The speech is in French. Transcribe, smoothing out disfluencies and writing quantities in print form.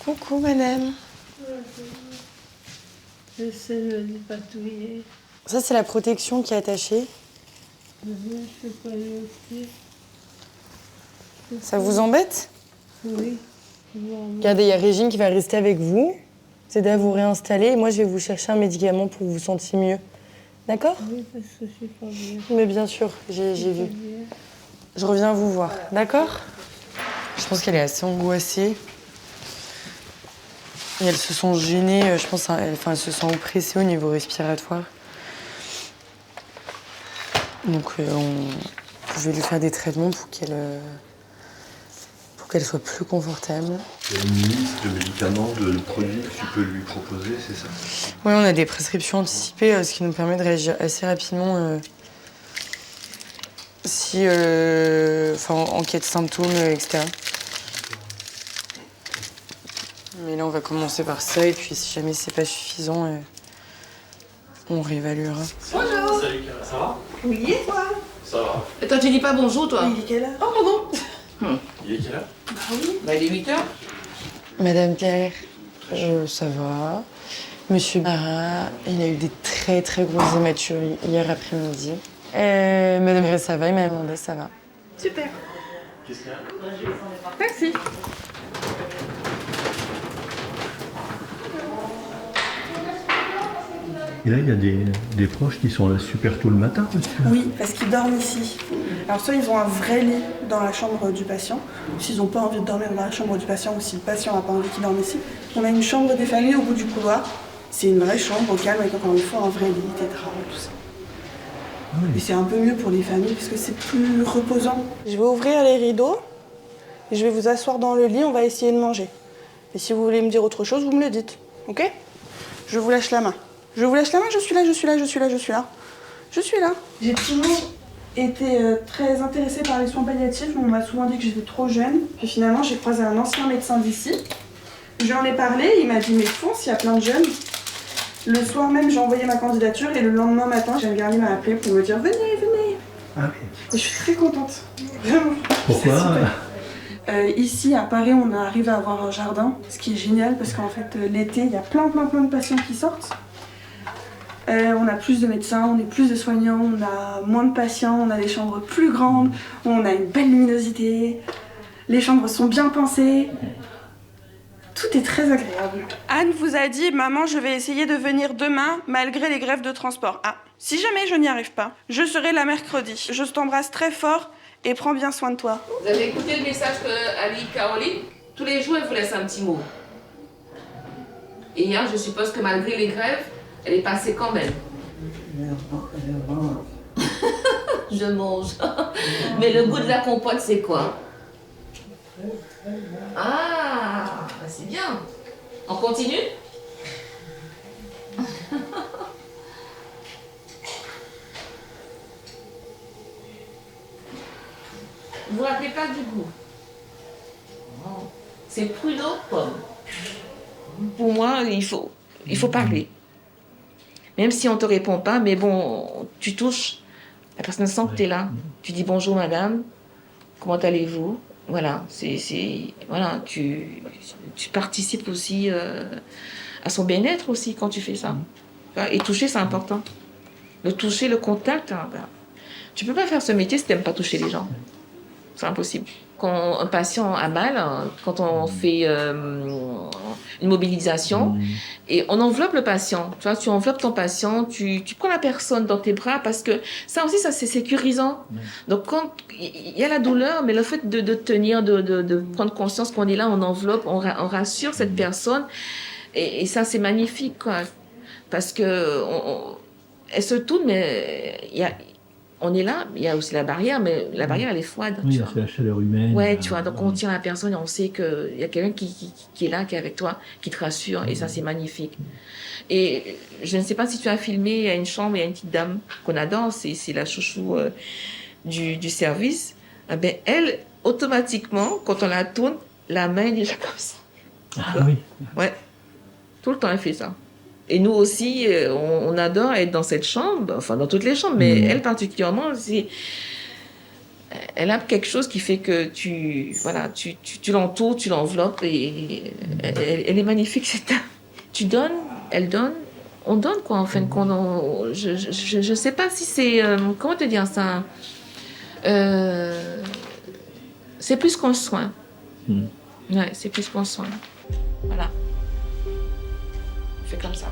Coucou madame. J'essaie de les patouiller. Ça c'est la protection qui est attachée. Je sais pas aller aussi. Ça vous embête? Oui. Regardez, il y a Régine qui va rester avec vous. Vous aider à vous réinstaller. Et moi je vais vous chercher un médicament pour vous sentir mieux. D'accord? Oui, parce que je suis pas bien. Mais bien sûr, j'ai vu. Je reviens vous voir. D'accord? Je pense qu'elle est assez angoissée. Et elles se sont gênées, je pense, elles se sont oppressées au niveau respiratoire. Donc je vais lui faire des traitements pour qu'elle soit plus confortable. Il y a une liste de médicaments, de produits que tu peux lui proposer, c'est ça? Oui, on a des prescriptions anticipées, ce qui nous permet de réagir assez rapidement en cas de symptômes, etc. Mais là, on va commencer par ça, et puis si jamais c'est pas suffisant, on réévaluera. Bonjour. Salut, ça va? Oui, et toi? Ça va. Et toi, tu dis pas bonjour, toi? Il est quelle heure? Oh, pardon. Il est quelle heure? Bah oui. Bah, il est 8h. Madame Claire, ça va. Monsieur Marat, il a eu des très très grosses hématuries hier après-midi. Madame Grès, ça va, et Madame Landais, ça va. Super. Qu'est-ce qu'il y a? Merci. Et là, il y a des proches qui sont là super tôt le matin, monsieur. Oui, parce qu'ils dorment ici. Alors soit ils ont un vrai lit dans la chambre du patient, ou s'ils n'ont pas envie de dormir dans la chambre du patient, ou si le patient n'a pas envie qu'ils dorment ici. On a une chambre des familles au bout du couloir. C'est une vraie chambre au calme avec encore une fois un vrai lit, tétra, tout ça. Et c'est un peu mieux pour les familles parce que c'est plus reposant. Je vais ouvrir les rideaux et je vais vous asseoir dans le lit, on va essayer de manger. Et si vous voulez me dire autre chose, vous me le dites, ok? Je vous lâche la main. Je vous lâche la main, je suis là, je suis là, je suis là, je suis là. Je suis là. J'ai toujours été très intéressée par les soins palliatifs, mais on m'a souvent dit que j'étais trop jeune. Puis finalement, j'ai croisé un ancien médecin d'ici. Je lui en ai parlé, il m'a dit mais fonce, il y a plein de jeunes. Le soir même, j'ai envoyé ma candidature et le lendemain matin, j'ai Garni m'a appelé pour me dire venez, venez. Ah oui. Et je suis très contente, vraiment. Pourquoi? Ici, à Paris, on arrive à avoir un jardin, ce qui est génial parce qu'en fait, l'été, il y a plein de patients qui sortent. On a plus de médecins, on est plus de soignants, on a moins de patients, on a des chambres plus grandes, on a une belle luminosité, les chambres sont bien pensées. Tout est très agréable. Anne vous a dit, maman, je vais essayer de venir demain malgré les grèves de transport. Ah, si jamais je n'y arrive pas, je serai là mercredi. Je t'embrasse très fort et prends bien soin de toi. Vous avez écouté le message qu'Ali Caroline? Tous les jours, elle vous laisse un petit mot. Et hier, je suppose que malgré les grèves, elle est passée quand même. Je mange. Mais le goût de la compote, c'est quoi? Ah, bah c'est bien. On continue? Vous vous rappelez pas du goût? C'est pruneau pomme. Pour moi, il faut parler. Même si on ne te répond pas, mais bon, tu touches, la personne sent que tu es là. Tu dis bonjour madame, comment allez-vous? Voilà, voilà, tu participes aussi à son bien-être aussi quand tu fais ça. Et toucher, c'est important. Le toucher, le contact, tu peux pas faire ce métier si tu n'aimes pas toucher les gens. C'est impossible. Quand un patient a mal, quand on fait une mobilisation, et on enveloppe le patient. Tu vois, tu enveloppes ton patient, tu prends la personne dans tes bras parce que ça aussi, ça c'est sécurisant. Donc quand il y a la douleur, mais le fait de tenir, de prendre conscience qu'on est là, on enveloppe, on rassure cette personne, et ça c'est magnifique, quoi. Parce que elle se tourne, mais on est là, il y a aussi la barrière, mais la barrière, elle est froide. Oui, c'est la chaleur humaine. Ouais, tu vois, donc on tient la personne et on sait qu'il y a quelqu'un qui est là, qui est avec toi, qui te rassure, et ça, c'est magnifique. Et je ne sais pas si tu as filmé, il y a une chambre, il y a une petite dame qu'on adore, c'est la chouchou du service. Eh ben, elle, automatiquement, quand on la tourne, la main est déjà comme ça. Ah oui. Ouais, tout le temps, elle fait ça. Et nous aussi, on adore être dans cette chambre, enfin dans toutes les chambres, mais elle particulièrement, elle a quelque chose qui fait que tu l'entoures, tu l'enveloppes et elle est magnifique. Tu donnes, elle donne, on donne quoi en fin de compte. Je sais pas si c'est comment te dire ça. C'est plus qu'un soin. Ouais, c'est plus qu'un soin. Voilà. On fait comme ça.